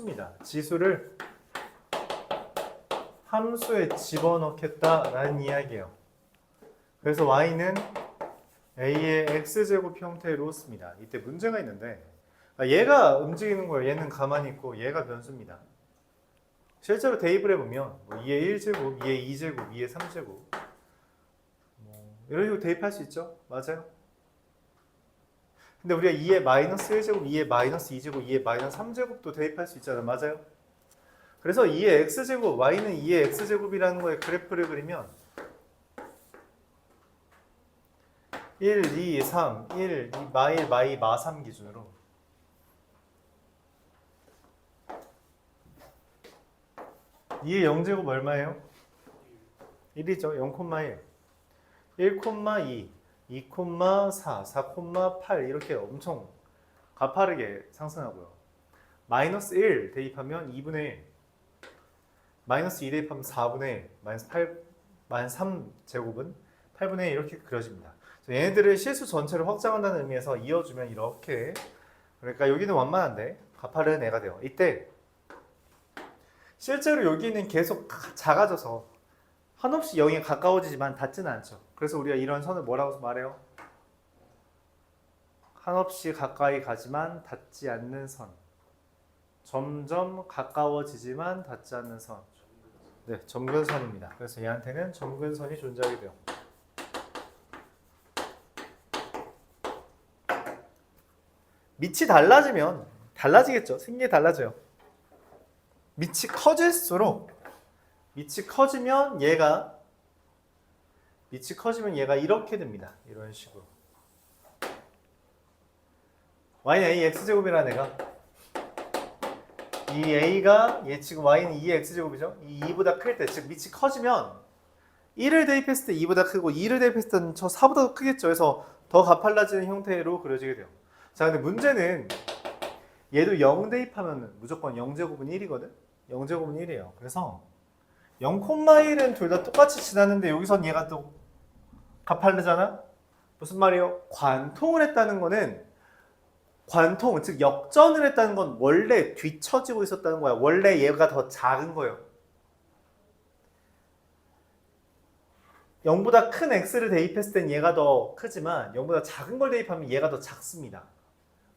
입니다. 지수를 함수에 집어넣겠다라는 이야기예요. 그래서 y는 a의 x제곱 형태로 씁니다. 이때 문제가 있는데 얘가 움직이는 거예요. 얘는 가만히 있고 얘가 변수입니다. 실제로 대입을 해보면 2의 1제곱, 2의 2제곱, 2의 3제곱 이런 식으로 대입할 수 있죠? 맞아요? 근데 우리가 2의 마이너스 1제곱, 2의 마이너스 2제곱, 2의 마이너스 3제곱도 대입할 수 있잖아요. 맞아요? 그래서 2의 x제곱, y는 2의 x제곱이라는 거에 그래프를 그리면 1, 2, 3, 1, 2, 마 1, 마 2, 마 3 기준으로 2의 0제곱 얼마예요? 1이죠. 0,1 1,2 2,4 4,8 이렇게 엄청 가파르게 상승하고요. 마이너스 1 대입하면 2분의 1 마이너스 2 대입하면 4분의 1 마이너스 8 마이너스 3제곱은 8분의 1 이렇게 그려집니다. 얘네들을 실수 전체를 확장한다는 의미에서 이어주면 이렇게 그러니까 여기는 완만한데 가파른 애가 돼요. 이때 실제로 여기는 계속 작아져서 한없이 0에 가까워지지만 닿지는 않죠. 그래서 우리가 이런 선을 뭐라고 말해요? 한없이 가까이 가지만 닿지 않는 선. 점점 가까워지지만 닿지 않는 선. 네, 점근선입니다. 그래서 얘한테는 점근선이 존재하게 돼요. 밑이 달라지면 달라지겠죠. 생긴 게 달라져요. 밑이 커질수록 밑이 커지면 얘가 이렇게 됩니다. 이런 식으로. y는 a x제곱이라는 애가 이 a가 얘 지금 y는 2의 x제곱이죠. 이 2보다 클 때, 즉 밑이 커지면 1을 대입했을 때 2보다 크고 2를 대입했을 때는 저 4보다 더 크겠죠. 그래서 더 가팔라지는 형태로 그려지게 돼요. 자, 근데 문제는 얘도 0 대입하면 무조건 0제곱은 1이거든. 0제곱은 1이에요. 그래서 0,1은 둘 다 똑같이 지났는데 여기선 얘가 또 가팔르잖아? 무슨 말이에요? 관통을 했다는 거는 관통, 즉 역전을 했다는 건 원래 뒤처지고 있었다는 거야. 원래 얘가 더 작은 거예요. 0보다 큰 x를 대입했을 땐 얘가 더 크지만 0보다 작은 걸 대입하면 얘가 더 작습니다.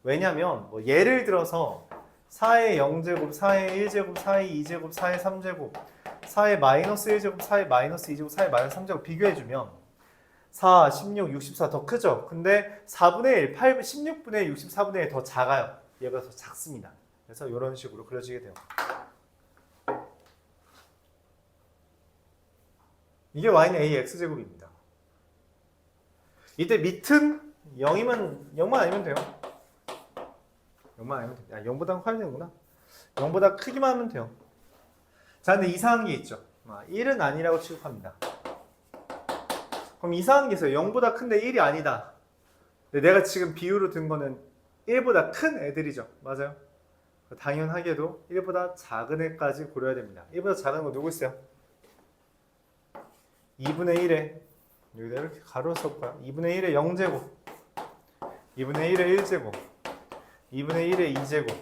왜냐면 예를 들어서 4의 0제곱, 4의 1제곱, 4의 2제곱, 4의 3제곱 4의 마이너스 1제곱, 4의 마이너스 2제곱, 4의 마이너스 3제곱 비교해주면 4, 16, 64 더 크죠? 근데 4분의 1, 8, 16분의 1, 64분의 1 더 작아요. 얘가 더 작습니다. 그래서 이런 식으로 그려지게 돼요. 이게 y는 a x제곱입니다. 이때 밑은 0만 아니면 돼요. 0만 아니면 돼요. 0보다 커야 되는구나. 0보다 크기만 하면 돼요. 자, 근데 이상한 게 있죠. 1은 아니라고 취급합니다. 그럼 이상한 게 있어요. 0보다 큰데 1이 아니다. 근데 내가 지금 비유로 든 거는 1보다 큰 애들이죠. 맞아요? 당연하게도 1보다 작은 애까지 고려해야 됩니다. 1보다 작은 거 누구 있어요? 2분의 1에 여기다 이렇게 가로로 써볼까요? 2분의 1에 0제곱 2분의 1에 1제곱 2분의 1에 2제곱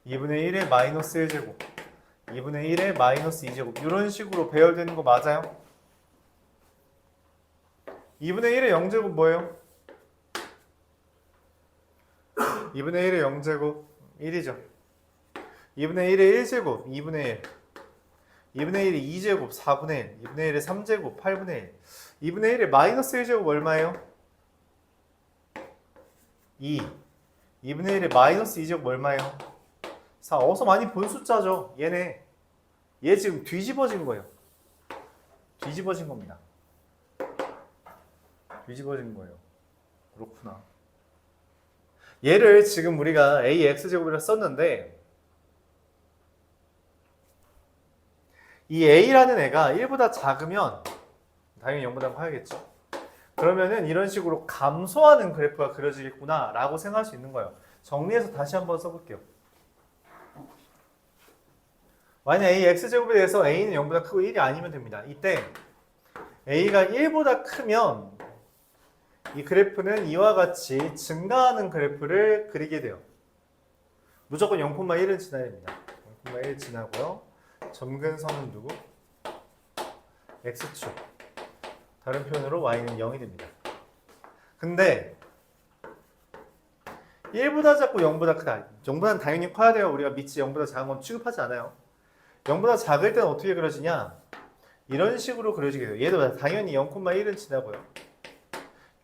2분의 1에 마이너스 1제곱 2분의 1에 마이너스 2제곱 이런 식으로 배열되는 거 맞아요? 2분의 1에 0제곱 뭐예요? 2분의 1에 0제곱 1이죠. 2분의 1에 1제곱 2분의 1 2분의 1에 2제곱 4분의 1 2분의 1에 3제곱 8분의 1 2분의 1에 마이너스 1제곱 얼마예요? 2 2분의 1에 마이너스 2제곱 얼마예요? 4 어서 많이 본 숫자죠. 얘 지금 뒤집어진 거예요. 뒤집어진 겁니다. 뒤집어진 거예요. 그렇구나. 얘를 지금 우리가 ax제곱이라 썼는데 이 a라는 애가 1보다 작으면 당연히 0보다 커야겠죠. 그러면은 이런 식으로 감소하는 그래프가 그려지겠구나 라고 생각할 수 있는 거예요. 정리해서 다시 한번 써볼게요. 만약 a x제곱에 대해서 a는 0보다 크고 1이 아니면 됩니다. 이때 a가 1보다 크면 이 그래프는 이와 같이 증가하는 그래프를 그리게 돼요. 무조건 0,1은 지나야 됩니다. 0,1 지나고요. 점근선은 누구? x축. 다른 표현으로 y는 0이 됩니다. 근데 1보다 작고 0보다 크다. 0보다는 당연히 커야 돼요. 우리가 밑이 0보다 작은 건 취급하지 않아요. 0보다 작을 때는 어떻게 그려지냐? 이런 식으로 그려지게 돼요. 얘도 당연히 0,1은 지나고요.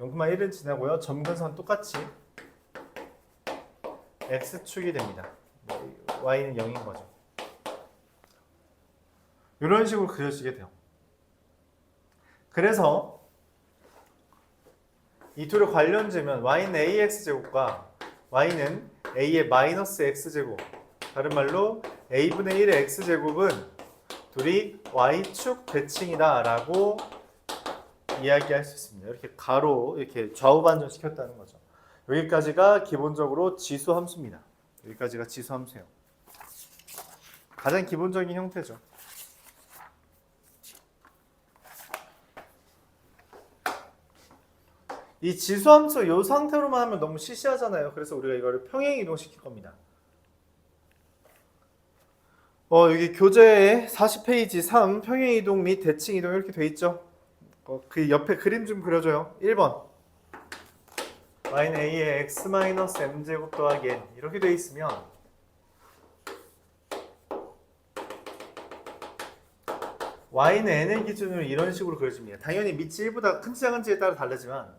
0,1은 지나고요. 점근선 똑같이 x축이 됩니다. y는 0인 거죠. 이런 식으로 그려지게 돼요. 그래서 이 둘의 관련지면 y는 ax제곱과 y는 a의 마이너스 x제곱, 다른 말로 a분의 1의 x제곱은 둘이 y축 대칭이다 라고 이야기할 수 있습니다. 이렇게 가로 이렇게 좌우 반전 시켰다는 거죠. 여기까지가 기본적으로 지수 함수입니다. 여기까지가 지수 함수예요. 가장 기본적인 형태죠. 이 지수 함수 이 상태로만 하면 너무 시시하잖아요. 그래서 우리가 이거를 평행 이동시킬 겁니다. 여기 교재에 40페이지 3 평행 이동 및 대칭 이동 이렇게 돼 있죠. 그 옆에 그림 좀 그려줘요. 1번 y는 a의 x-m제곱 더하기 n 이렇게 돼 있으면 y는 n을 기준으로 이런 식으로 그려집니다. 당연히 밑이 1보다 큰지 작은지에 따라 다르지만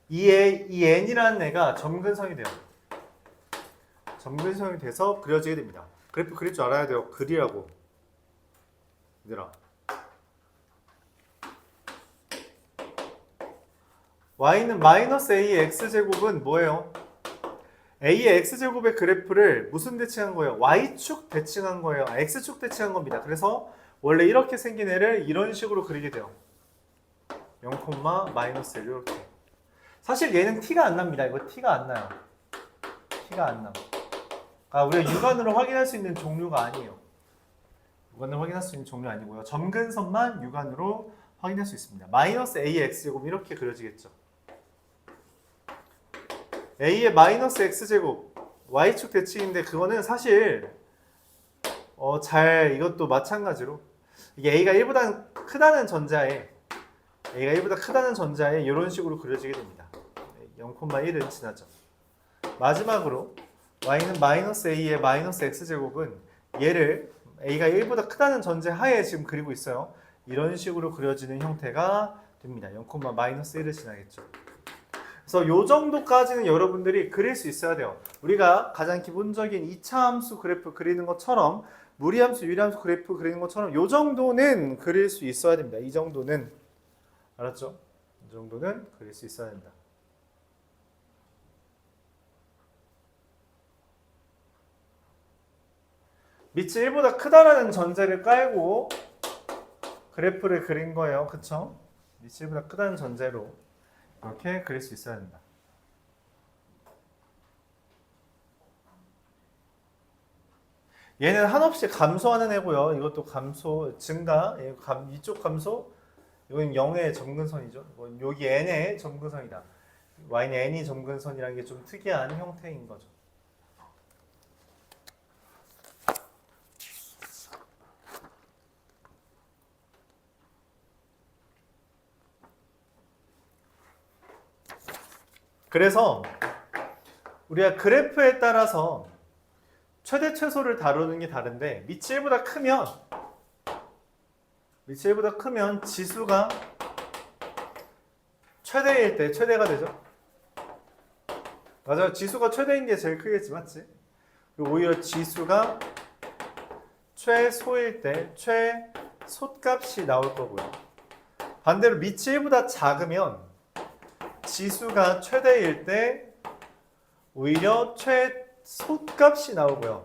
이 n이라는 애가 점근선이 돼요. 점근선이 돼서 그려지게 됩니다. 그래프 그릴 줄 알아야 돼요. 그리라고. 얘들아. y는 마이너스 a의 x제곱은 뭐예요? a의 x제곱의 그래프를 무슨 대칭한 거예요? y축 대칭한 거예요. x축 대칭한 겁니다. 그래서 원래 이렇게 생긴 애를 이런 식으로 그리게 돼요. 0, 마이너스 1 이렇게. 사실 얘는 티가 안 납니다. 이거 티가 안 나요. 티가 안 나. 우리가 육안으로 확인할 수 있는 종류가 아니에요. 육안으로 확인할 수 있는 종류 아니고요. 점근선만 육안으로 확인할 수 있습니다. 마이너스 a의 x제곱 이렇게 그려지겠죠. a의 마이너스 x제곱 y축 대칭인데 그거는 사실 이것도 마찬가지로 이게 a가 1보다 크다는 전자에 이런 식으로 그려지게 됩니다. 0,1은 지나죠. 마지막으로 y는 마이너스 a의 마이너스 x제곱은 얘를 a가 1보다 크다는 전제 하에 지금 그리고 있어요. 이런 식으로 그려지는 형태가 됩니다. 0, 마이너스 1을 지나겠죠. 그래서 요 정도까지는 여러분들이 그릴 수 있어야 돼요. 우리가 가장 기본적인 2차 함수 그래프 그리는 것처럼 무리함수, 유리함수 그래프 그리는 것처럼 요 정도는 그릴 수 있어야 됩니다. 이 정도는. 알았죠? 이 정도는 그릴 수 있어야 된다. 밑이 1보다 크다라는 전제를 깔고 그래프를 그린 거예요. 그쵸? 밑이 1보다 크다는 전제로 이렇게 그릴 수 있어야 된다. 얘는 한없이 감소하는 애고요. 이것도 감소, 증가, 이쪽 감소, 이건 0의 점근선이죠. 여기 n의 점근선이다. y는 n이 점근선이라는 게 좀 특이한 형태인 거죠. 그래서 우리가 그래프에 따라서 최대 최소를 다루는 게 다른데 밑이 1보다 크면 지수가 최대일 때 최대가 되죠. 맞아요. 지수가 최대인 게 제일 크겠지, 맞지? 그리고 오히려 지수가 최소일 때 최소값이 나올 거고요. 반대로 밑이 1보다 작으면 지수가 최대일 때 오히려 최소값이 나오고요.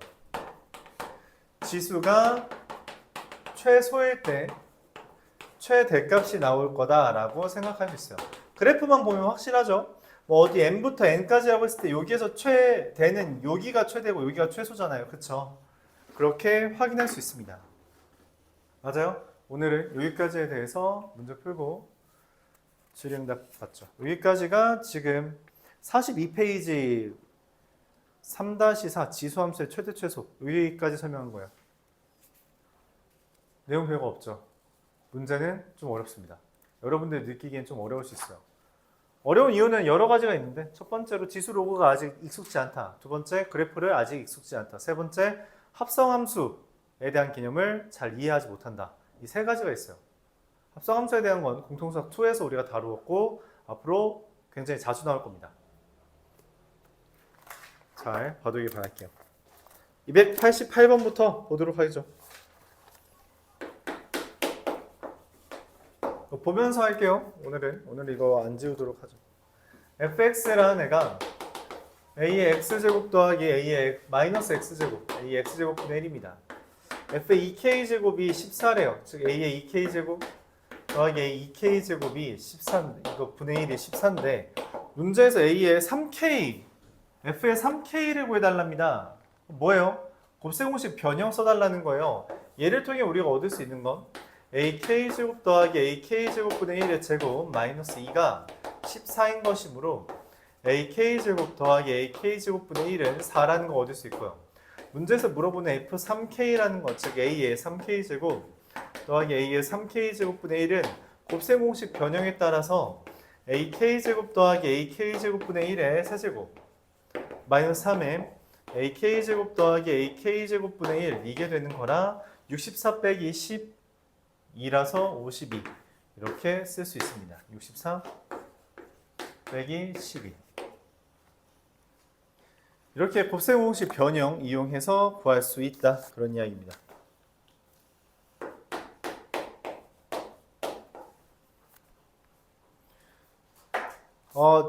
지수가 최소일 때 최대값이 나올 거다라고 생각할 수 있어요. 그래프만 보면 확실하죠? 어디 n부터 n까지라고 했을 때 여기에서 최대는 여기가 최대고 여기가 최소잖아요. 그쵸? 그렇게 확인할 수 있습니다. 맞아요? 오늘은 여기까지에 대해서 문제 풀고 질의응답 봤죠. 여기까지가 지금 42페이지 3-4 지수함수의 최대 최소 여기까지 설명한 거예요. 내용 별거 없죠. 문제는 좀 어렵습니다. 여러분들 느끼기엔 좀 어려울 수 있어요. 어려운 이유는 여러 가지가 있는데 첫 번째로 지수 로그가 아직 익숙지 않다. 두 번째 그래프를 아직 익숙지 않다. 세 번째 합성함수에 대한 개념을 잘 이해하지 못한다. 이 세 가지가 있어요. 합성함수에 대한 건 공통수학 2에서 우리가 다루었고 앞으로 굉장히 자주 나올 겁니다. 잘 봐두길 바랄게요. 288번부터 보도록 하죠. 보면서 할게요. 오늘 이거 안 지우도록 하죠. fx라는 애가 a의 x제곱 더하기 a의 마이너스 x제곱 a의 x제곱분의 1입니다. f의 2k제곱이 14래요. 즉 a의 2k제곱 더하기 a 2k제곱이 14, 이거 분의 1이 14인데 문제에서 a의 3k f의 3k를 구해달랍니다. 뭐예요? 곱셈공식 변형 써달라는 거예요. 얘를 통해 우리가 얻을 수 있는 건 ak제곱 더하기 ak제곱분의 1의 제곱 마이너스 2가 14인 것이므로 ak제곱 더하기 ak제곱분의 1은 4라는 거 얻을 수 있고요. 문제에서 물어보는 f3k라는 것, 즉 a의 3k제곱 더하기 a의 3k제곱분의 1은 곱셈공식 변형에 따라서 ak제곱 더하기 ak제곱분의 1의 세제곱 마이너스 3에 ak제곱 더하기 ak제곱분의 1 이게 되는 거라 64 빼기 12라서 52 이렇게 쓸 수 있습니다. 64 빼기 12 이렇게 곱셈공식 변형 이용해서 구할 수 있다. 그런 이야기입니다.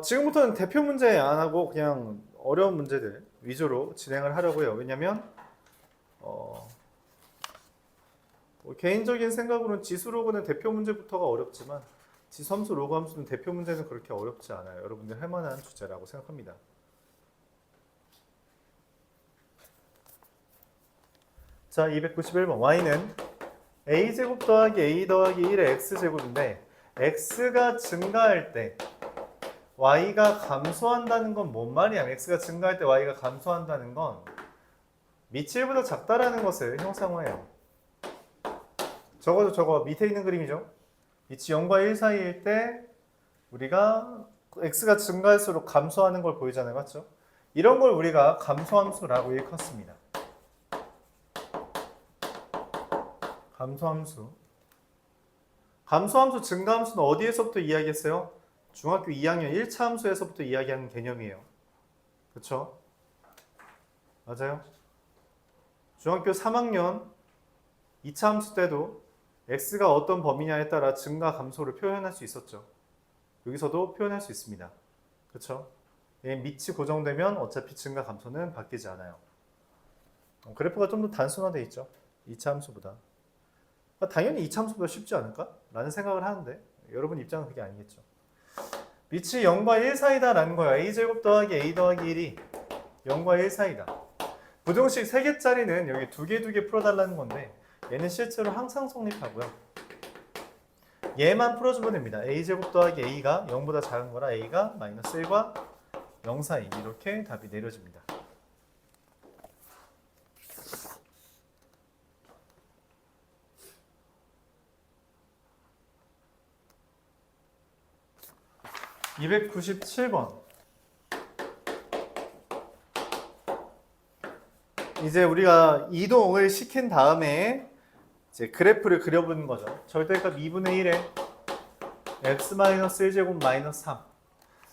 지금부터는 대표 문제 안 하고 그냥 어려운 문제들 위주로 진행을 하려고요. 왜냐면 개인적인 생각으로는 지수 로그는 대표 문제부터가 어렵지만 지수함수 로그 함수는 대표 문제는 그렇게 어렵지 않아요. 여러분들 할 만한 주제라고 생각합니다. 자, 291번 y는 a제곱 더하기 a 더하기 1의 x제곱인데 x가 증가할 때 y가 감소한다는 건 뭔 말이야? x가 증가할 때 y가 감소한다는 건 밑이 1보다 작다라는 것을 형상화해요. 저거 밑에 있는 그림이죠. 밑이 0과 1 사이일 때 우리가 x가 증가할수록 감소하는 걸 보이잖아요. 맞죠? 이런 걸 우리가 감소함수라고 일컫습니다. 감소함수. 감소함수, 증가함수는 어디에서부터 이야기했어요? 중학교 2학년 1차 함수에서부터 이야기하는 개념이에요. 그렇죠? 맞아요? 중학교 3학년 2차 함수 때도 x가 어떤 범위냐에 따라 증가, 감소를 표현할 수 있었죠. 여기서도 표현할 수 있습니다. 그렇죠? 밑이 고정되면 어차피 증가, 감소는 바뀌지 않아요. 그래프가 좀 더 단순화되어 있죠. 2차 함수보다. 당연히 2차 함수보다 쉽지 않을까? 라는 생각을 하는데 여러분 입장은 그게 아니겠죠. 밑이 0과 1 사이다 라는 거야. a제곱 더하기 a 더하기 1이 0과 1 사이다. 부등식 3개짜리는 여기 2개 풀어달라는 건데 얘는 실제로 항상 성립하고요. 얘만 풀어주면 됩니다. a제곱 더하기 a가 0보다 작은 거라 a가 마이너스 1과 0 사이 이렇게 답이 내려집니다. (297번) 이제 우리가 이동을 시킨 다음에 이제 그래프를 그려보는 거죠. 절대값 2분의 1에 x-1제곱 마이너스 3.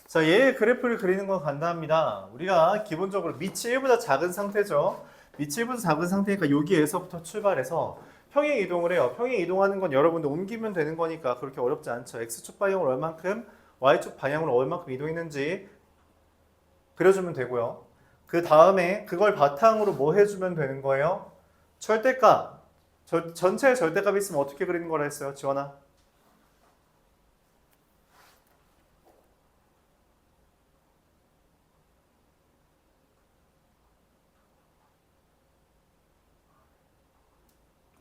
자, 얘의 그래프를 그리는 건 간단합니다. 우리가 기본적으로 밑이 1보다 작은 상태죠. 밑이 1보다 작은 상태니까 여기에서부터 출발해서 평행 이동을 해요. 평행 이동하는 건 여러분들 옮기면 되는 거니까 그렇게 어렵지 않죠. x축 방향으로 얼만큼, y축 방향으로 얼만큼 이동했는지 그려주면 되고요. 그 다음에 그걸 바탕으로 뭐 해주면 되는 거예요? 절대값. 전체의 절대값이 있으면 어떻게 그리는 거라 했어요? 지원아?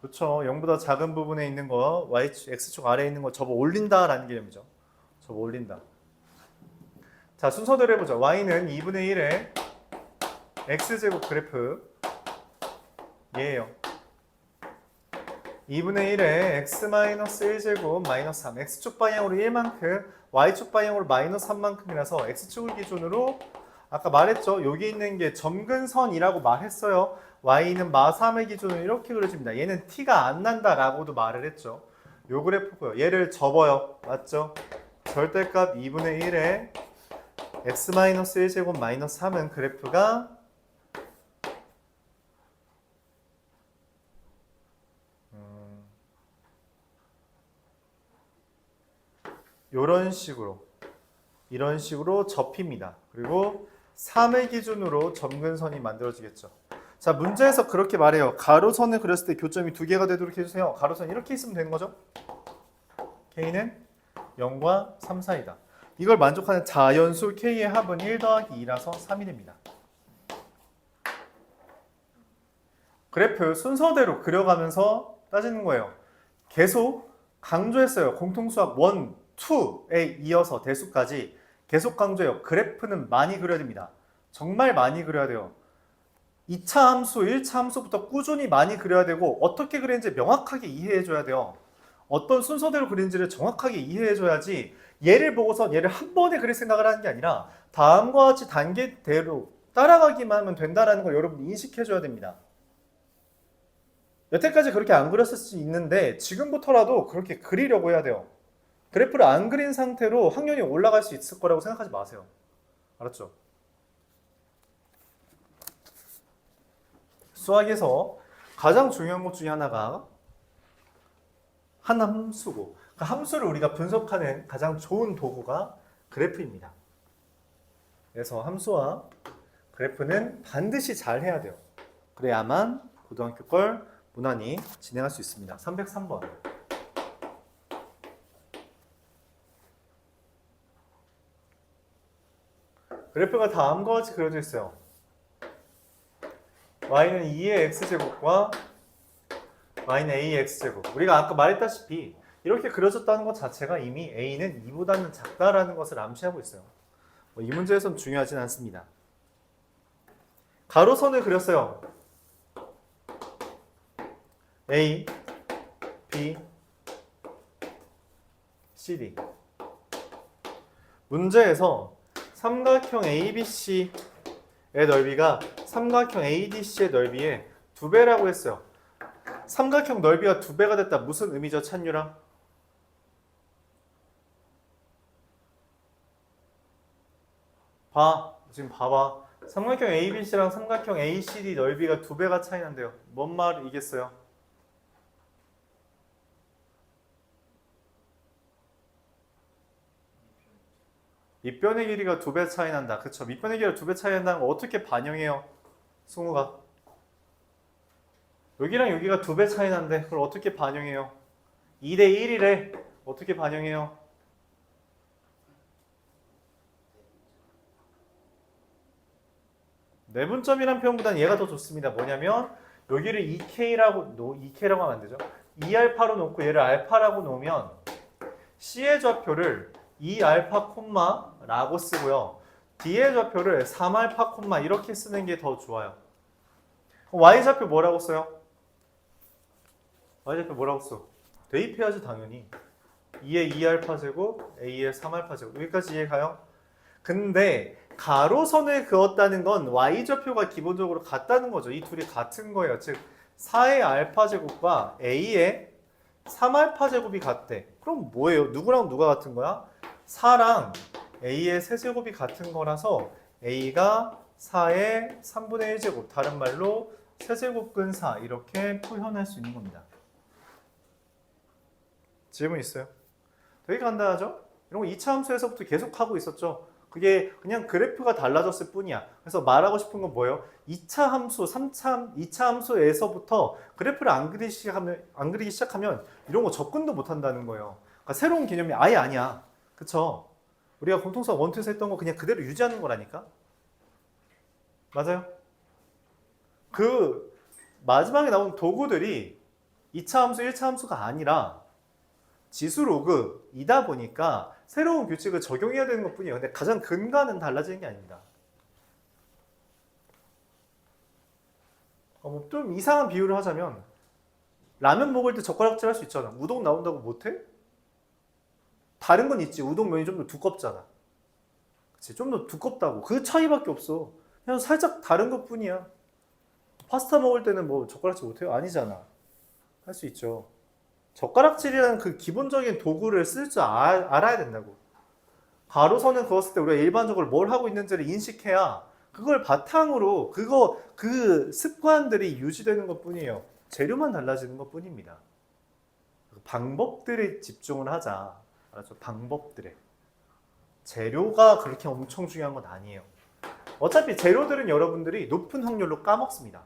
그렇죠. 0보다 작은 부분에 있는 거, x축 아래에 있는 거 접어 올린다라는 개념이죠. 접어 올린다. 자, 순서대로 해보자. y는 2분의 1에 x제곱 그래프 얘예요. 2분의 1에 x-1제곱 마이너스 3 x축 방향으로 1만큼 y축 방향으로 마이너스 3만큼이라서 x축을 기준으로 아까 말했죠. 여기 있는 게 점근선이라고 말했어요. y는 마3을 기준으로 이렇게 그려집니다. 얘는 t가 안 난다라고도 말을 했죠. 요 그래프고요. 얘를 접어요. 맞죠? 절대값 2분의 1에 x-1제곱 마이너스 3은 그래프가 이런 식으로 접힙니다. 그리고 3을 기준으로 점근선이 만들어지겠죠. 자, 문제에서 그렇게 말해요. 가로선을 그렸을 때 교점이 두 개가 되도록 해주세요. 가로선 이렇게 있으면 되는 거죠. K는 0과 3 사이다. 이걸 만족하는 자연수 K의 합은 1 더하기 2라서 3이 됩니다. 그래프 순서대로 그려가면서 따지는 거예요. 계속 강조했어요. 공통수학 1, 2에 이어서 대수까지 계속 강조해요. 그래프는 많이 그려야 됩니다. 정말 많이 그려야 돼요. 2차 함수, 1차 함수부터 꾸준히 많이 그려야 되고 어떻게 그리는지 명확하게 이해해줘야 돼요. 어떤 순서대로 그리는지를 정확하게 이해해줘야지 얘를 보고서 얘를 한 번에 그릴 생각을 하는 게 아니라 다음과 같이 단계대로 따라가기만 하면 된다는 걸 여러분 인식해줘야 됩니다. 여태까지 그렇게 안 그렸을 수 있는데 지금부터라도 그렇게 그리려고 해야 돼요. 그래프를 안 그린 상태로 확률이 올라갈 수 있을 거라고 생각하지 마세요. 알았죠? 수학에서 가장 중요한 것 중에 하나가 한 함수고 그 함수를 우리가 분석하는 가장 좋은 도구가 그래프입니다. 그래서 함수와 그래프는 반드시 잘 해야 돼요. 그래야만 고등학교 걸 무난히 진행할 수 있습니다. 303번. 그래프가 다음과 같이 그려져 있어요. y는 2의 x제곱과 y는 a의 x제곱. 우리가 아까 말했다시피 이렇게 그려졌다는 것 자체가 이미 a는 2보다는 작다라는 것을 암시하고 있어요. 이 문제에서는 중요하진 않습니다. 가로선을 그렸어요. A, B, CD. 문제에서 삼각형 ABC의 넓이가 삼각형 ADC의 넓이의 2배라고 했어요. 삼각형 넓이가 2배가 됐다. 무슨 의미죠, 찬유랑? 지금 봐봐. 삼각형 ABC랑 삼각형 ACD 넓이가 2배가 차이 난대요. 뭔 말이겠어요? 밑변의 길이가 2배 차이 난다. 그쵸? 밑변의 길이가 2배 차이 난다는 거 어떻게 반영해요? 승우가. 여기랑 여기가 2배 차이 난데 그걸 어떻게 반영해요? 2대 1이래. 어떻게 반영해요? 내분점이란 표현보다는 얘가 더 좋습니다. 뭐냐면 여기를 2K라고 하면 안 되죠. 2알파로 놓고 얘를 알파라고 놓으면 C의 좌표를 2알파 콤마라고 쓰고요. D의 좌표를 3알파 콤마 이렇게 쓰는 게 더 좋아요. Y 좌표 뭐라고 써요? Y 좌표 뭐라고 써? 대입해야지 당연히. 2의 2알파 제곱, A의 3알파 제곱. 여기까지 이해가요? 근데 가로선을 그었다는 건 Y 좌표가 기본적으로 같다는 거죠. 이 둘이 같은 거예요. 즉 4의 알파 제곱과 A의 3알파 제곱이 같대. 그럼 뭐예요? 누구랑 누가 같은 거야? 4랑 A의 세제곱이 같은 거라서 A가 4의 3분의 1제곱, 다른 말로 세제곱근 4 이렇게 표현할 수 있는 겁니다. 질문 있어요? 되게 간단하죠? 이런 거 2차 함수에서부터 계속 하고 있었죠. 그게 그냥 그래프가 달라졌을 뿐이야. 그래서 말하고 싶은 건 뭐예요? 2차 함수, 2차 함수에서부터 그래프를 안 그리기 시작하면 이런 거 접근도 못 한다는 거예요. 그러니까 새로운 개념이 아예 아니야. 그쵸? 우리가 공통수학 1, 2에서 했던 거 그냥 그대로 유지하는 거라니까? 맞아요? 그 마지막에 나온 도구들이 2차 함수, 1차 함수가 아니라 지수 로그이다 보니까 새로운 규칙을 적용해야 되는 것 뿐이에요. 근데 가장 근간은 달라지는 게 아닙니다. 뭐좀 이상한 비유를 하자면 라면 먹을 때 젓가락질 할 수 있잖아. 우동 나온다고 못해? 다른 건 있지. 우동 면이 좀 더 두껍잖아. 그치? 좀 더 두껍다고. 그 차이밖에 없어. 그냥 살짝 다른 것 뿐이야. 파스타 먹을 때는 뭐 젓가락질 못해요? 아니잖아. 할 수 있죠. 젓가락질이라는 그 기본적인 도구를 쓸 줄 알아야 된다고. 가로선을 그었을 때 우리가 일반적으로 뭘 하고 있는지를 인식해야 그걸 바탕으로 그 습관들이 유지되는 것 뿐이에요. 재료만 달라지는 것 뿐입니다. 방법들에 집중을 하자. 알았죠? 방법들에. 재료가 그렇게 엄청 중요한 건 아니에요. 어차피 재료들은 여러분들이 높은 확률로 까먹습니다.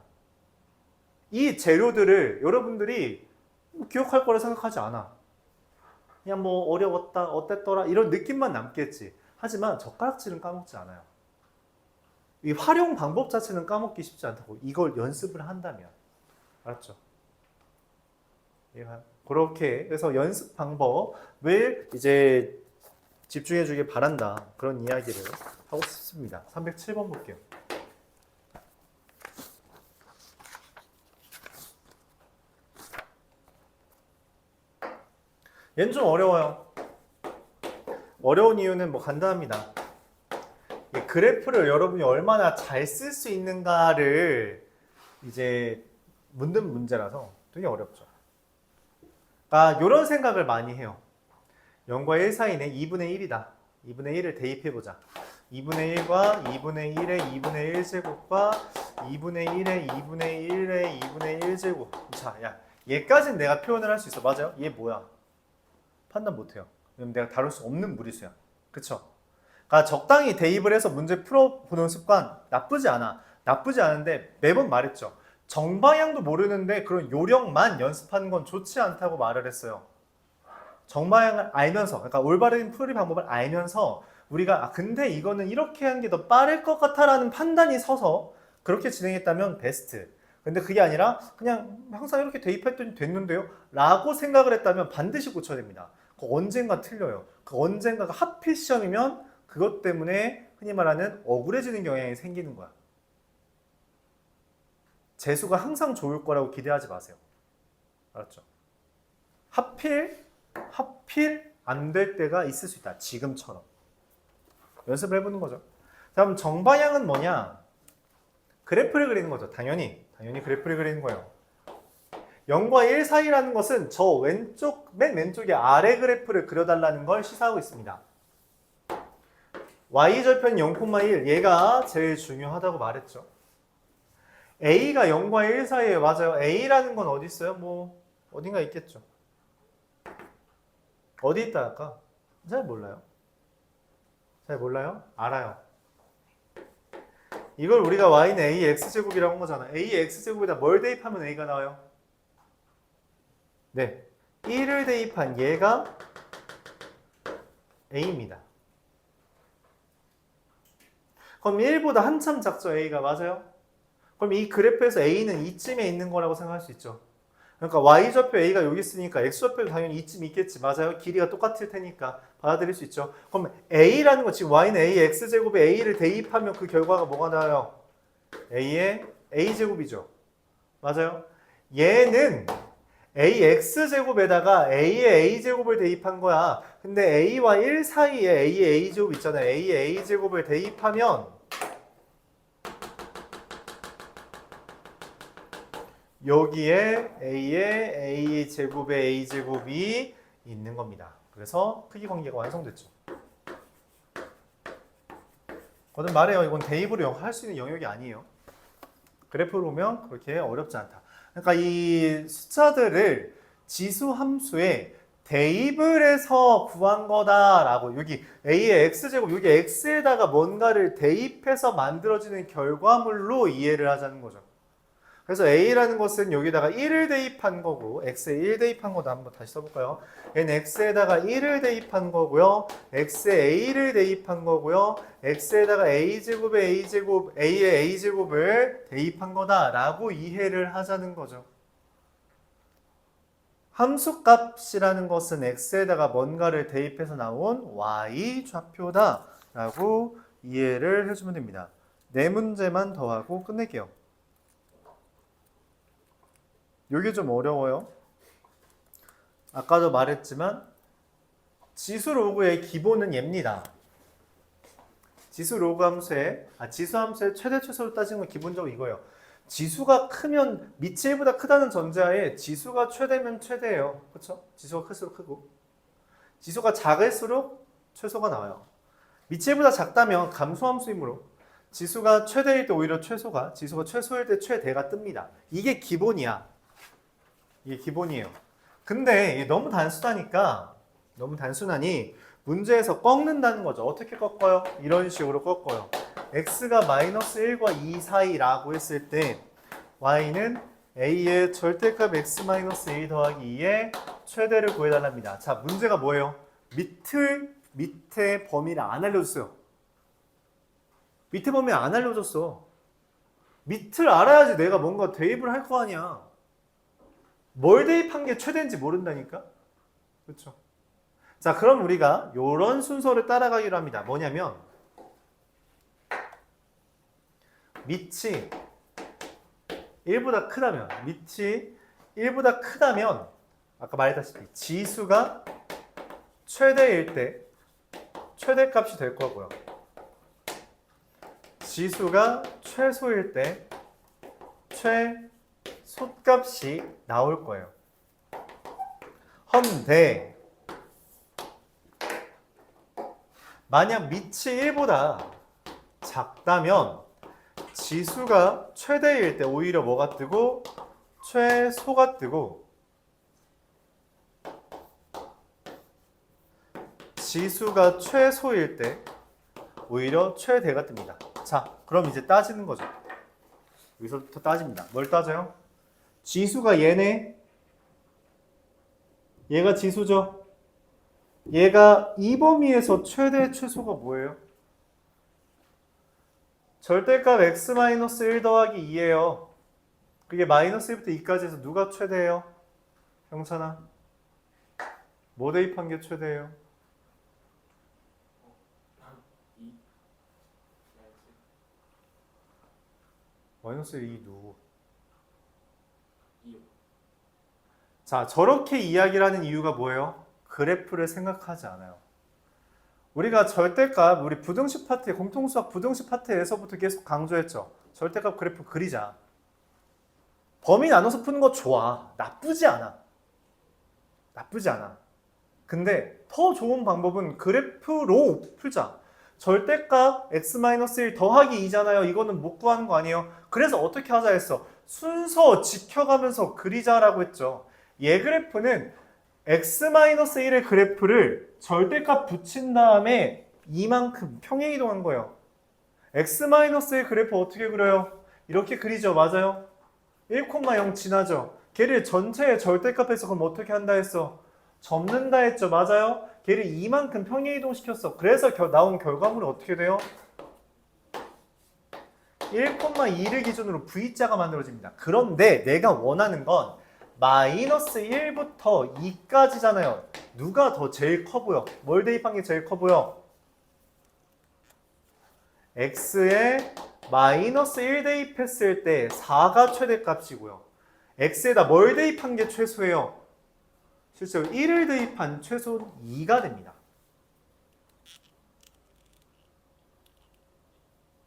이 재료들을 여러분들이 기억할 거라 생각하지 않아. 그냥 뭐 어려웠다, 어땠더라 이런 느낌만 남겠지. 하지만 젓가락질은 까먹지 않아요. 이 활용 방법 자체는 까먹기 쉽지 않다고. 이걸 연습을 한다면. 알았죠? 그렇게 그래서 연습 방법을 이제 집중해 주길 바란다. 그런 이야기를 하고 싶습니다. 307번 볼게요. 얘는 좀 어려워요. 어려운 이유는 뭐 간단합니다. 그래프를 여러분이 얼마나 잘 쓸 수 있는가를 이제 묻는 문제라서 되게 어렵죠. 그러니까 이런 생각을 많이 해요. 0과 1 사이는 2분의 1이다. 2분의 1을 대입해보자. 2분의 1과 2분의 1의 2분의 1제곱과 2분의 1의 2분의 1의 2분의 1제곱. 자, 야, 얘까지는 내가 표현을 할 수 있어. 맞아요? 얘 뭐야? 판단 못해요. 왜냐면 내가 다룰 수 없는 무리수야. 그쵸? 그러니까 적당히 대입을 해서 문제 풀어보는 습관 나쁘지 않아. 나쁘지 않은데 매번 말했죠. 정방향도 모르는데 그런 요령만 연습하는 건 좋지 않다고 말을 했어요. 정방향을 알면서, 그러니까 올바른 풀이 방법을 알면서 우리가 근데 이거는 이렇게 하는 게 더 빠를 것 같아라는 판단이 서서 그렇게 진행했다면 베스트. 근데 그게 아니라 그냥 항상 이렇게 대입했더니 됐는데요? 라고 생각을 했다면 반드시 고쳐야 됩니다. 그 언젠가 틀려요. 그 언젠가가 하필 시험이면 그것 때문에 흔히 말하는 억울해지는 경향이 생기는 거야. 재수가 항상 좋을 거라고 기대하지 마세요. 알았죠? 하필 안 될 때가 있을 수 있다. 지금처럼. 연습을 해보는 거죠. 다음 정방향은 뭐냐? 그래프를 그리는 거죠. 당연히 그래프를 그리는 거예요. 0과 1 사이라는 것은 저 맨 왼쪽에 아래 그래프를 그려달라는 걸 시사하고 있습니다. y절편 0,1 얘가 제일 중요하다고 말했죠. a가 0과 1 사이에 맞아요. a라는 건 어디 있어요? 뭐 어딘가 있겠죠. 어디 있다 할까? 잘 몰라요. 잘 몰라요? 알아요. 이걸 우리가 y는 ax제곱이라고 한 거잖아. ax제곱에다 뭘 대입하면 a가 나와요? 네, 1을 대입한 얘가 a입니다. 그럼 1보다 한참 작죠, a가. 맞아요? 그럼 이 그래프에서 a는 이쯤에 있는 거라고 생각할 수 있죠. 그러니까 y좌표 a가 여기 있으니까 x좌표도 당연히 이쯤 있겠지. 맞아요? 길이가 똑같을 테니까 받아들일 수 있죠. 그럼 a라는 거 지금 y는 a x제곱에 a를 대입하면 그 결과가 뭐가 나와요? a의 a제곱이죠. 맞아요? 얘는 ax제곱에다가 a의 a제곱을 대입한 거야. 근데 a와 1 사이에 a의 a제곱 있잖아요. a의 a제곱을 대입하면 여기에 a의 a제곱에 a제곱이 있는 겁니다. 그래서 크기 관계가 완성됐죠. 거듭 말해요. 이건 대입으로 할 수 있는 영역이 아니에요. 그래프를 보면 그렇게 어렵지 않다. 그러니까 이 숫자들을 지수 함수에 대입을 해서 구한 거다라고. 여기 a의 x제곱, 여기 x에다가 뭔가를 대입해서 만들어지는 결과물로 이해를 하자는 거죠. 그래서 a라는 것은 여기다가 1을 대입한 거고 x에 1 대입한 거다. 한번 다시 써볼까요? 얘는 x에다가 1을 대입한 거고요. x에 a를 대입한 거고요. x에다가 a제곱에 a제곱, a의 a제곱을 대입한 거다라고 이해를 하자는 거죠. 함수값이라는 것은 x에다가 뭔가를 대입해서 나온 y 좌표다라고 이해를 해주면 됩니다. 네 문제만 더 하고 끝낼게요. 요게 좀 어려워요. 아까도 말했지만 지수 로그의 기본은 얘입니다. 지수 로그 함수의 지수 함수의 최대 최소를 따지는 건 기본적으로 이거예요. 지수가 크면 밑이 1보다 크다는 전제하에 지수가 최대면 최대예요. 그렇죠? 지수가 클수록 크고 지수가 작을수록 최소가 나와요. 밑이 1보다 작다면 감소함수이므로 지수가 최대일 때 오히려 최소가 지수가 최소일 때 최대가 뜹니다. 이게 기본이야. 이게 기본이에요. 근데 너무 단순하니 문제에서 꺾는다는 거죠. 어떻게 꺾어요? 이런 식으로 꺾어요. x가 마이너스 1과 2 사이라고 했을 때 y는 a의 절대값 x 마이너스 1 더하기 2의 최대를 구해달랍니다. 자, 문제가 뭐예요? 밑에 범위를 안 알려줬어요. 밑에 범위 안 알려줬어. 밑을 알아야지 내가 뭔가 대입을 할 거 아니야. 뭘 대입한 게 최대인지 모른다니까? 그렇죠? 자, 그럼 우리가 이런 순서를 따라가기로 합니다. 뭐냐면 밑이 1보다 크다면 아까 말했다시피 지수가 최대일 때 최대값이 될 거고요. 지수가 최소일 때 최소값이 나올 거예요. 헌데 만약 밑이 1보다 작다면 지수가 최대일 때 오히려 뭐가 뜨고 최소가 뜨고 지수가 최소일 때 오히려 최대가 뜹니다. 자, 그럼 이제 따지는 거죠. 여기서부터 따집니다. 뭘 따져요? 지수가 얘네. 얘가 지수죠. 얘가 이 범위에서 최대 최소가 뭐예요? 절대값 x-1 더하기 2예요. 그게 마이너스 1부터 2까지 해서 누가 최대예요? 형찬아. 뭐 대입한 게 최대예요? 마이너스 2 누구? 자, 저렇게 이야기를 하는 이유가 뭐예요? 그래프를 생각하지 않아요. 우리가 절대값, 우리 부등식 파트에, 공통수학 부등식 파트에서부터 계속 강조했죠. 절대값 그래프 그리자. 범위 나눠서 푸는 거 좋아. 나쁘지 않아. 근데 더 좋은 방법은 그래프로 풀자. 절대값 x-1 더하기 2잖아요. 이거는 못 구하는 거 아니에요? 그래서 어떻게 하자 했어? 순서 지켜가면서 그리자라고 했죠. 얘 그래프는 x-1의 그래프를 절대값 붙인 다음에 이만큼 평행이동한 거예요. x-의 그래프 어떻게 그려요? 이렇게 그리죠. 맞아요? 1,0 지나죠. 걔를 전체의 절대값에서 그럼 어떻게 한다 했어? 접는다 했죠. 맞아요? 걔를 이만큼 평행이동 시켰어. 그래서 나온 결과물은 어떻게 돼요? 1,2를 기준으로 V자가 만들어집니다. 그런데 내가 원하는 건 마이너스 1부터 2까지잖아요. 누가 더 제일 커 보여? 뭘 대입한 게 제일 커 보여? x에 마이너스 1 대입했을 때 4가 최대값이고요. x에다 뭘 대입한 게 최소예요? 실제로 1을 대입한 최소는 2가 됩니다.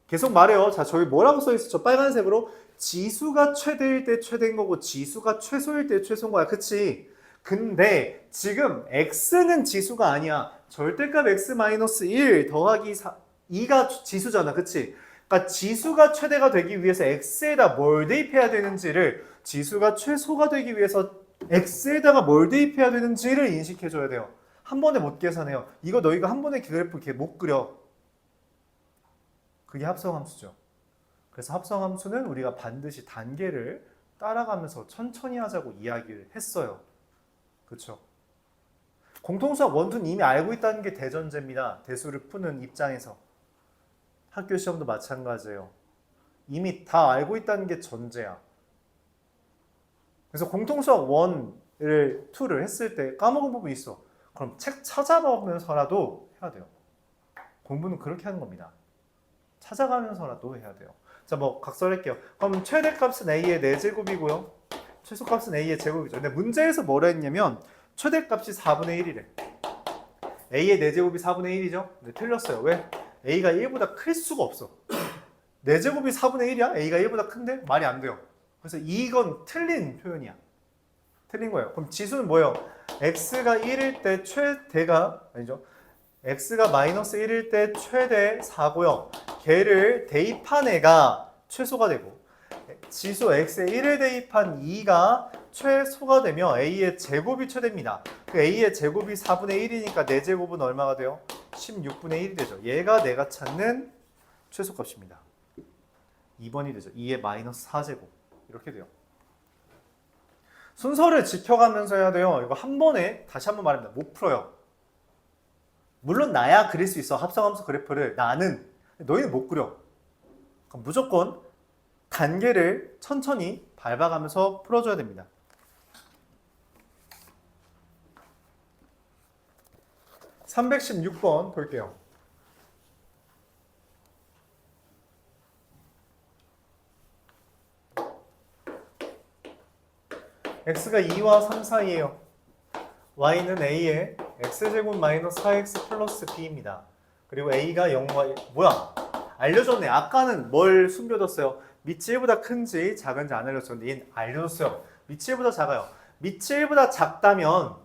계속 말해요. 자, 저기 뭐라고 써있었죠? 빨간색으로 지수가 최대일 때 최대인 거고 지수가 최소일 때 최소인 거야. 그치? 근데 지금 x는 지수가 아니야. 절대값 x-1 더하기 2가 지수잖아. 그치? 그러니까 지수가 최대가 되기 위해서 x에다 뭘 대입해야 되는지를 지수가 최소가 되기 위해서 x에다가 뭘 대입해야 되는지를 인식해줘야 돼요. 한 번에 못 계산해요. 이거 너희가 한 번에 그래프 이렇게 못 그려. 그게 합성함수죠. 그래서 합성함수는 우리가 반드시 단계를 따라가면서 천천히 하자고 이야기를 했어요. 그렇죠? 공통수학 원투는 이미 알고 있다는 게 대전제입니다. 대수를 푸는 입장에서. 학교 시험도 마찬가지예요. 이미 다 알고 있다는 게 전제야. 그래서 공통수학 1을 2를 했을 때 까먹은 부분이 있어. 그럼 책 찾아보면서라도 해야 돼요. 공부는 그렇게 하는 겁니다. 찾아가면서라도 해야 돼요. 자, 뭐 각설할게요. 그럼 최대값은 a의 4제곱이고요. 최소값은 a의 제곱이죠. 근데 문제에서 뭐라 했냐면 최대값이 4분의 1이래. a의 4제곱이 4분의 1이죠? 근데 틀렸어요. 왜? a가 1보다 클 수가 없어. 4제곱이 4분의 1이야? a가 1보다 큰데? 말이 안 돼요. 그래서 이건 틀린 표현이야. 틀린 거예요. 그럼 지수는 뭐예요? x가 1일 때 최대가 아니죠. x가 마이너스 1일 때 최대 4고요. 걔를 대입한 애가 최소가 되고 지수 x에 1을 대입한 2가 최소가 되며 a의 제곱이 최대입니다. 그 a의 제곱이 4분의 1이니까 4제곱은 얼마가 돼요? 16분의 1이 되죠. 얘가 내가 찾는 최소값입니다. 2번이 되죠. 2의 마이너스 4제곱 이렇게 돼요. 순서를 지켜가면서 해야 돼요. 이거 한 번에 다시 한번 말합니다. 못 풀어요. 물론 나야 그릴 수 있어. 합성함수 그래프를. 나는. 너희는 못 그려. 그럼 무조건 단계를 천천히 밟아가면서 풀어줘야 됩니다. (316번) 볼게요. x가 2와 3 사이에요. y는 a의 x제곱 마이너스 4x 플러스 b입니다. 그리고 a가 0과 1. 뭐야? 알려줬네. 아까는 뭘 숨겨뒀어요? 밑이 1보다 큰지 작은지 안 알려줬는데 얘는 알려줬어요. 밑이 1보다 작아요. 밑이 1보다 작다면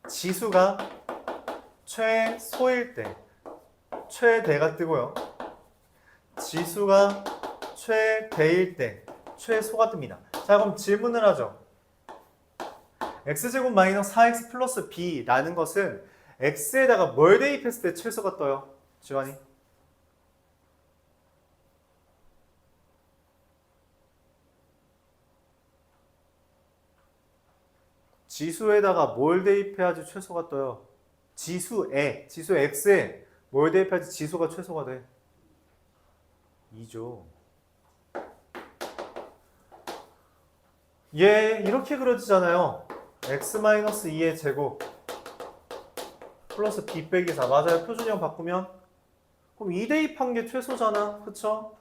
지수가 최소일 때 최대가 뜨고요. 지수가 최대일 때 최소가 뜹니다. 자, 그럼 질문을 하죠. x제곱 마이너스 4x 플러스 b라는 것은 x에다가 뭘 대입했을 때 최소가 떠요? 지환이? 지수에다가 뭘 대입해야지 최소가 떠요? 지수 x에 뭘 대입해야지 지수가 최소가 돼? 2죠. 얘 이렇게 그려지잖아요. x-2의 제곱 플러스 b 빼기 4. 맞아요. 표준형 바꾸면 그럼 2 대입한 게 최소잖아. 그쵸?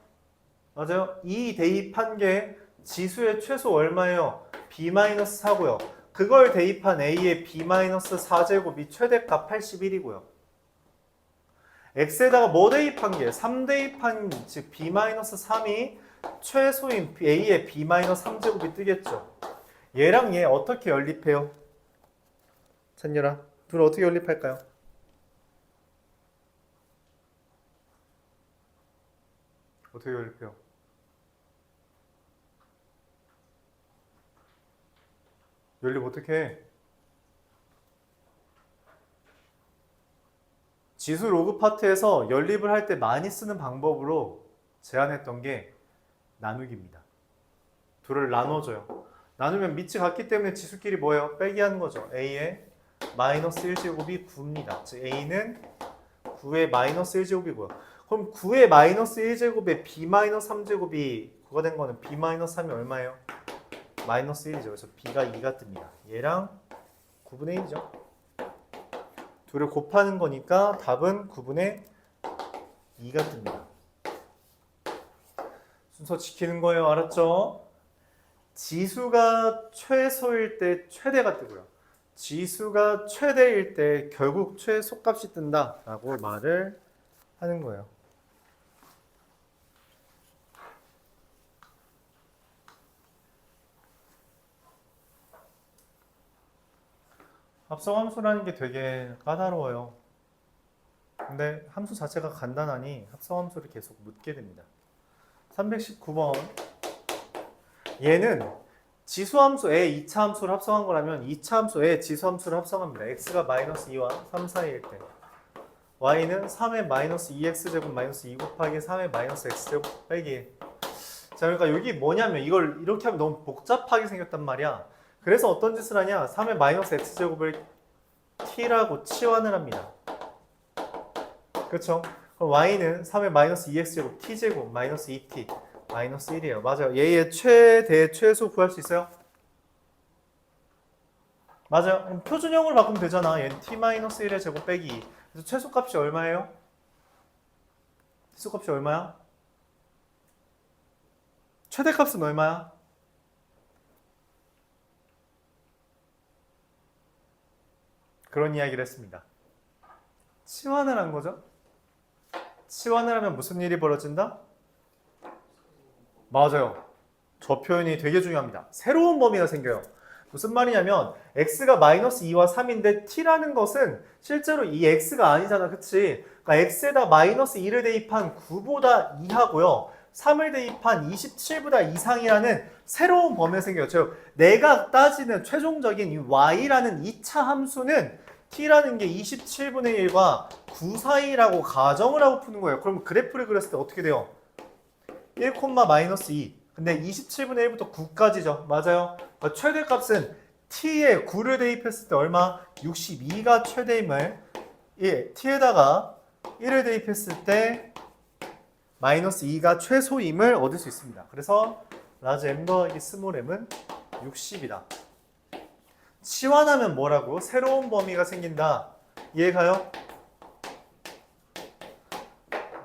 맞아요. 2 대입한 게 지수의 최소 얼마예요? b-4고요. 그걸 대입한 a의 b-4제곱이 최대값 81이고요. x에다가 뭐 대입한 게 3 대입한 즉 b-3이 최소인 a의 b-3제곱이 뜨겠죠. 얘랑 얘 어떻게 연립해요? 찬열아, 둘 어떻게 연립할까요? 어떻게 연립해요? 연립 어떻게 해? 지수 로그 파트에서 연립을 할 때 많이 쓰는 방법으로 제안했던 게 나누기입니다. 둘을 나눠줘요. 나누면 밑이 같기 때문에 지수끼리 뭐예요? 빼기 하는 거죠. a의 마이너스 1제곱이 9입니다. 즉 a는 9의 마이너스 1제곱이고요. 그럼 9의 마이너스 1제곱에 b 마이너스 3제곱이 9가 된 거는 b 마이너스 3이 얼마예요? 마이너스 1이죠. 그래서 b가 2가 뜹니다. 얘랑 9분의 1이죠. 둘을 곱하는 거니까 답은 9분의 2가 뜹니다. 순서 지키는 거예요. 알았죠? 지수가 최소일 때 최대가 뜨고요. 지수가 최대일 때 결국 최소값이 뜬다라고 말을 하는 거예요. 합성함수라는 게 되게 까다로워요. 근데 함수 자체가 간단하니 합성함수를 계속 묻게 됩니다. 319번. 얘는 지수함수에 2차 함수를 합성한 거라면 2차 함수에 지수함수를 합성합니다. x가 마이너스 2와 3 사이일 때 y는 3의 마이너스 2x제곱 마이너스 2 곱하기 3의 마이너스 x제곱 빼기. 자, 그러니까 여기 뭐냐면 이걸 이렇게 하면 너무 복잡하게 생겼단 말이야. 그래서 어떤 짓을 하냐? 3의 마이너스 x제곱을 t라고 치환을 합니다. 그렇죠? 그럼 y는 3의 마이너스 2x제곱 t제곱 마이너스 2t 마이너스 1이에요. 맞아요. 얘의 최대 최소 구할 수 있어요? 맞아요. 그럼 표준형으로 바꾸면 되잖아. 얘는 t-1의 제곱 빼기. 그래서 최소값이 얼마예요? 최소값이 얼마야? 최대값은 얼마야? 그런 이야기를 했습니다. 치환을 한 거죠. 치환을 하면 무슨 일이 벌어진다? 맞아요. 저 표현이 되게 중요합니다. 새로운 범위가 생겨요. 무슨 말이냐면 x가 마이너스 2와 3인데 t라는 것은 실제로 이 x가 아니잖아. 그치? 그러니까 x에다 마이너스 2를 대입한 9보다 이하고요. 3을 대입한 27보다 이상이라는 새로운 범위가 생겨요. 즉 내가 따지는 최종적인 이 y라는 2차 함수는 t라는 게 27분의 1과 9 사이라고 가정을 하고 푸는 거예요. 그럼 그래프를 그렸을 때 어떻게 돼요? 1, 마이너스 2. 근데 27분의 1부터 9까지죠. 맞아요. 그러니까 최대값은 t에 9를 대입했을 때 얼마? 62가 최대임을 t에다가 1을 대입했을 때 마이너스 2가 최소임을 얻을 수 있습니다. 그래서 라지 m 더하기 스몰 m은 60이다. 치환하면 뭐라고? 새로운 범위가 생긴다. 이해가요?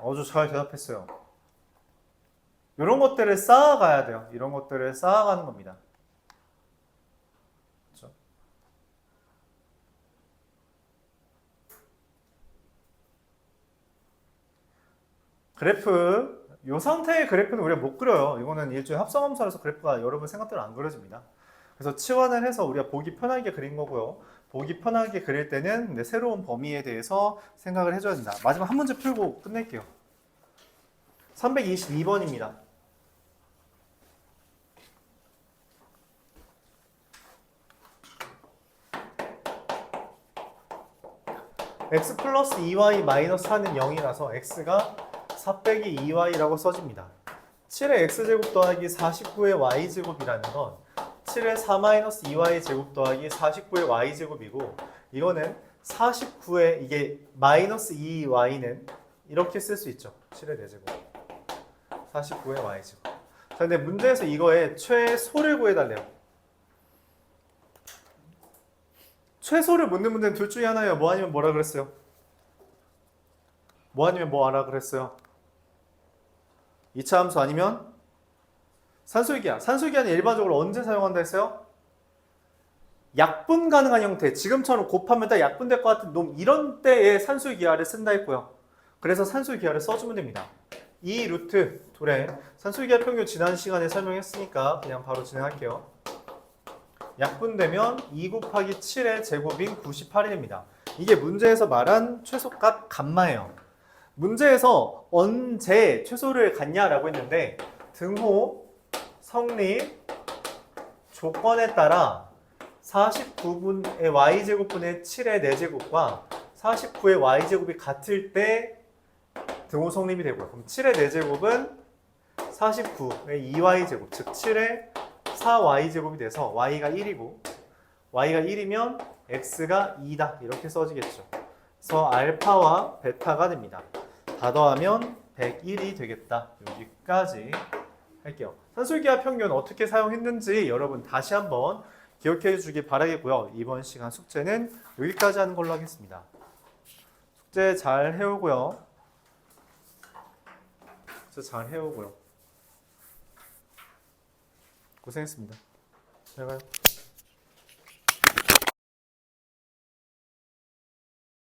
아주 잘 대답했어요. 이런 것들을 쌓아가야 돼요. 이런 것들을 쌓아가는 겁니다. 그렇죠? 그래프, 이 상태의 그래프는 우리가 못 그려요. 이거는 일종의 합성함수라서 그래프가 여러분 생각대로 안 그려집니다. 그래서 치환을 해서 우리가 보기 편하게 그린 거고요. 보기 편하게 그릴 때는 새로운 범위에 대해서 생각을 해줘야 된다. 마지막 한 문제 풀고 끝낼게요. 322번입니다. x 플러스 2y 마이너스 4는 0이라서 x가 4 빼기 2y라고 써집니다. 7의 x제곱 더하기 49의 y제곱이라는 건 7의 4 마이너스 2y 제곱 더하기 49의 y제곱이고 이거는 49의 이게 마이너스 2y는 이렇게 쓸 수 있죠. 7의 4제곱 49의 y제곱. 자, 근데 문제에서 이거의 최소를 구해달래요. 최소를 묻는 문제는 둘 중에 하나예요. 뭐 아니면 뭐라 그랬어요? 뭐 아니면 뭐 하라 그랬어요? 2차 함수 아니면 산술기하. 산술기하는 일반적으로 언제 사용한다 했어요? 약분 가능한 형태. 지금처럼 곱하면 다 약분될 것 같은 놈 이런 때에 산술기하를 쓴다 했고요. 그래서 산술기하를 써주면 됩니다. 이 루트 둘의 산술기하 평균 지난 시간에 설명했으니까 그냥 바로 진행할게요. 약분되면 2 곱하기 7의 제곱인 98이 됩니다. 이게 문제에서 말한 최소값 감마예요. 문제에서 언제 최소를 갖냐라고 했는데 등호, 성립, 조건에 따라 49분의 y제곱분의 7의 4제곱과 49의 y제곱이 같을 때 등호 성립이 되고요. 그럼 7의 4제곱은 49의 2y제곱, 즉 7의 4y제곱이 돼서 y가 1이고 y가 1이면 x가 2다 이렇게 써지겠죠. 그래서 알파와 베타가 됩니다. 다 더하면 101이 되겠다. 여기까지 할게요. 산술기하 평균 어떻게 사용했는지 여러분 다시 한번 기억해 주길 바라겠고요. 이번 시간 숙제는 여기까지 하는 걸로 하겠습니다. 숙제 잘 해오고요. 고생했습니다. 잘 가요.